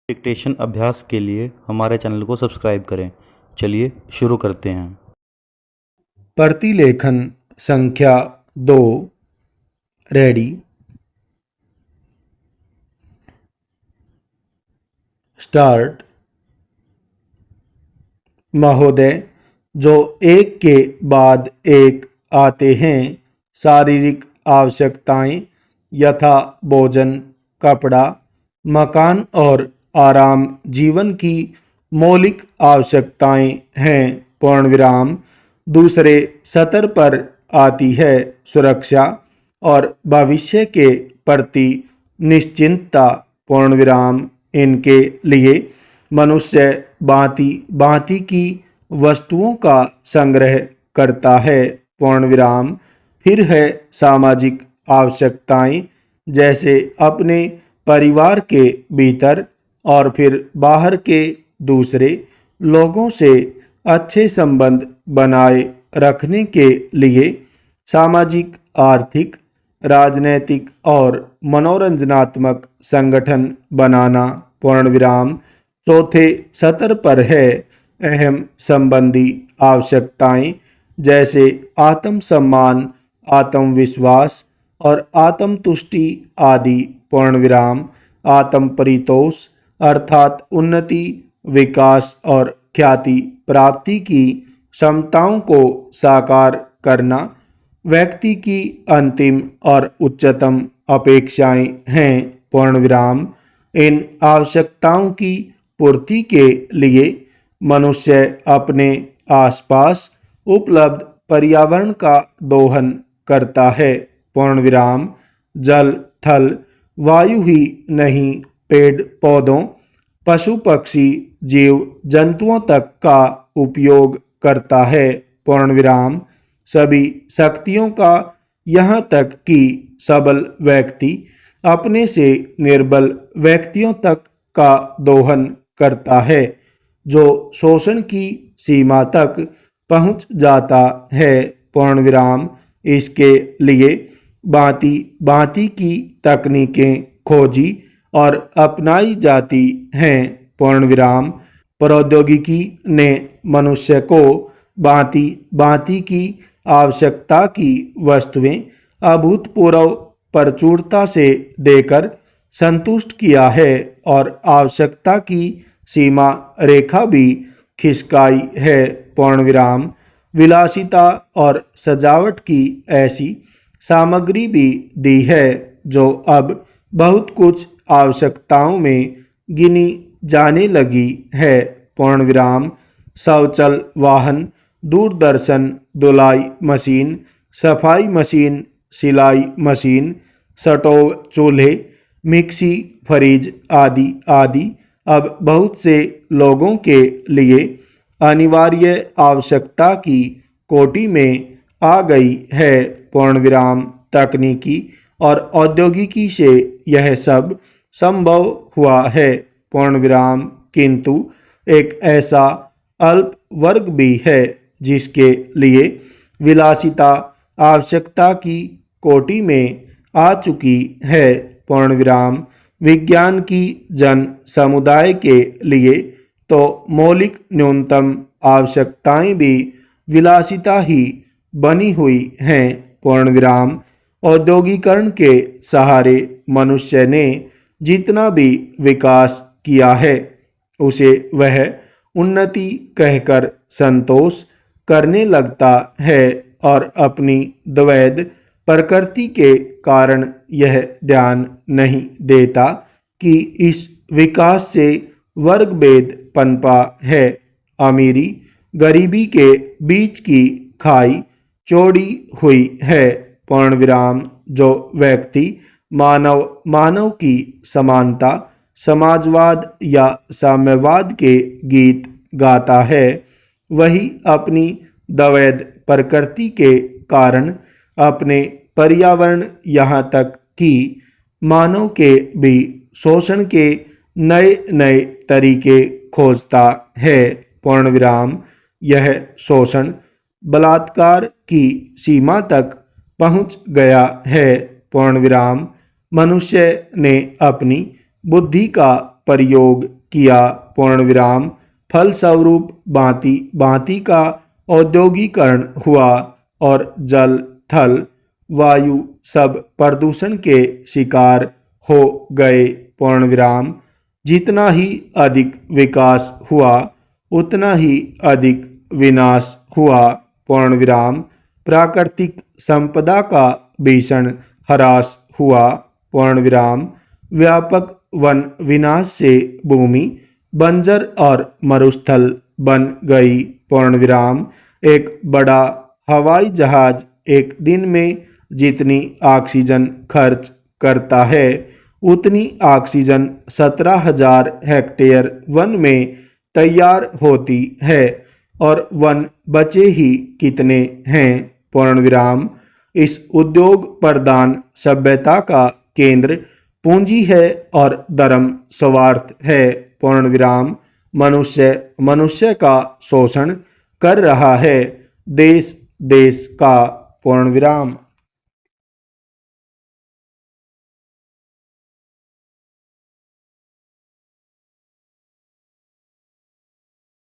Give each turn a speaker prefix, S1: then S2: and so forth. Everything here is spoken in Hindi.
S1: डिक्टेशन अभ्यास के लिए हमारे चैनल को सब्सक्राइब करें। चलिए शुरू करते हैं।
S2: प्रतिलेखन संख्या 2। Ready, start. महोदय, जो एक के बाद एक आते हैं, शारीरिक आवश्यकताएं यथा भोजन, कपड़ा, मकान और आराम जीवन की मौलिक आवश्यकताएं हैं। पूर्ण विराम। दूसरे सतर पर आती है सुरक्षा और भविष्य के प्रति निश्चिंतता। पूर्ण विराम। इनके लिए मनुष्य भांति भांति की वस्तुओं का संग्रह करता है। पूर्ण विराम। फिर है सामाजिक आवश्यकताएं, जैसे अपने परिवार के भीतर और फिर बाहर के दूसरे लोगों से अच्छे संबंध बनाए रखने के लिए सामाजिक, आर्थिक, राजनैतिक और मनोरंजनात्मक संगठन बनाना। पूर्ण विराम। चौथे सतर पर है अहम संबंधी आवश्यकताएं, जैसे आत्मसम्मान, आत्मविश्वास और आत्मतुष्टि आदि। पूर्ण विराम। आत्म परितोष अर्थात उन्नति, विकास और ख्याति प्राप्ति की क्षमताओं को साकार करना व्यक्ति की अंतिम और उच्चतम अपेक्षाएं हैं। पूर्ण विराम। इन आवश्यकताओं की पूर्ति के लिए मनुष्य अपने आसपास उपलब्ध पर्यावरण का दोहन करता है। पूर्ण विराम। जल, थल, वायु ही नहीं, पेड़ पौधों, पशु पक्षी, जीव जंतुओं तक का उपयोग करता है। पूर्ण विराम। सभी शक्तियों का, यहाँ तक कि सबल व्यक्ति अपने से निर्बल व्यक्तियों तक का दोहन करता है, जो शोषण की सीमा तक पहुँच जाता है। पूर्ण विराम। इसके लिए भांति भांति की तकनीकें खोजी और अपनाई जाती हैं। पूर्ण विराम। प्रौद्योगिकी ने मनुष्य को भांति भांति की आवश्यकता की वस्तुएं अभूतपूर्व प्रचुरता से देकर संतुष्ट किया है और आवश्यकता की सीमा रेखा भी खिसकाई है। पूर्ण विराम। विलासिता और सजावट की ऐसी सामग्री भी दी है जो अब बहुत कुछ आवश्यकताओं में गिनी जाने लगी है। पूर्ण विराम। शौचल वाहन, दूरदर्शन, धुलाई मशीन, सफाई मशीन, सिलाई मशीन, स्टोव, चूल्हे, मिक्सी, फ्रिज आदि आदि अब बहुत से लोगों के लिए अनिवार्य आवश्यकता की कोटि में आ गई है। पूर्ण विराम। तकनीकी और औद्योगिकी से यह सब संभव हुआ है। पूर्ण विराम। किंतु एक ऐसा अल्प वर्ग भी है जिसके लिए विलासिता आवश्यकता की कोटि में आ चुकी है। पूर्ण विराम। विज्ञान की जन समुदाय के लिए तो मौलिक न्यूनतम आवश्यकताएं भी विलासिता ही बनी हुई हैं। पूर्ण विराम। औद्योगिकरण के सहारे मनुष्य ने जितना भी विकास किया है, उसे वह उन्नति कहकर संतोष करने लगता है और अपनी द्वैध प्रकृति के कारण यह ध्यान नहीं देता कि इस विकास से वर्गभेद पनपा है। अमीरी गरीबी के बीच की खाई चौड़ी हुई है। पूर्ण विराम। जो व्यक्ति मानव मानव की समानता, समाजवाद या साम्यवाद के गीत गाता है, वही अपनी द्वैध प्रकृति के कारण अपने पर्यावरण, यहाँ तक कि मानव के भी शोषण के नए नए तरीके खोजता है। पूर्ण विराम। यह शोषण बलात्कार की सीमा तक पहुँच गया है। पूर्ण विराम। मनुष्य ने अपनी बुद्धि का प्रयोग किया पूर्ण विराम। फलस्वरूप भांति भांति का औद्योगिकरण हुआ और जल थल वायु सब प्रदूषण के शिकार हो गए पूर्ण विराम। जितना ही अधिक विकास हुआ उतना ही अधिक विनाश हुआ पूर्ण विराम। प्राकृतिक संपदा का भीषण ह्रास हुआ पूर्ण विराम। व्यापक वन विनाश से भूमि बंजर और मरुस्थल बन गई पूर्ण विराम। एक बड़ा हवाई जहाज एक दिन में जितनी ऑक्सीजन खर्च करता है उतनी ऑक्सीजन 17,000 हेक्टेयर वन में तैयार होती है और वन बचे ही कितने हैं पूर्ण विराम। इस उद्योग प्रधान सभ्यता का केंद्र पूंजी है और धर्म स्वार्थ है पूर्ण विराम। मनुष्य मनुष्य का शोषण कर रहा है देश देश का पूर्ण विराम।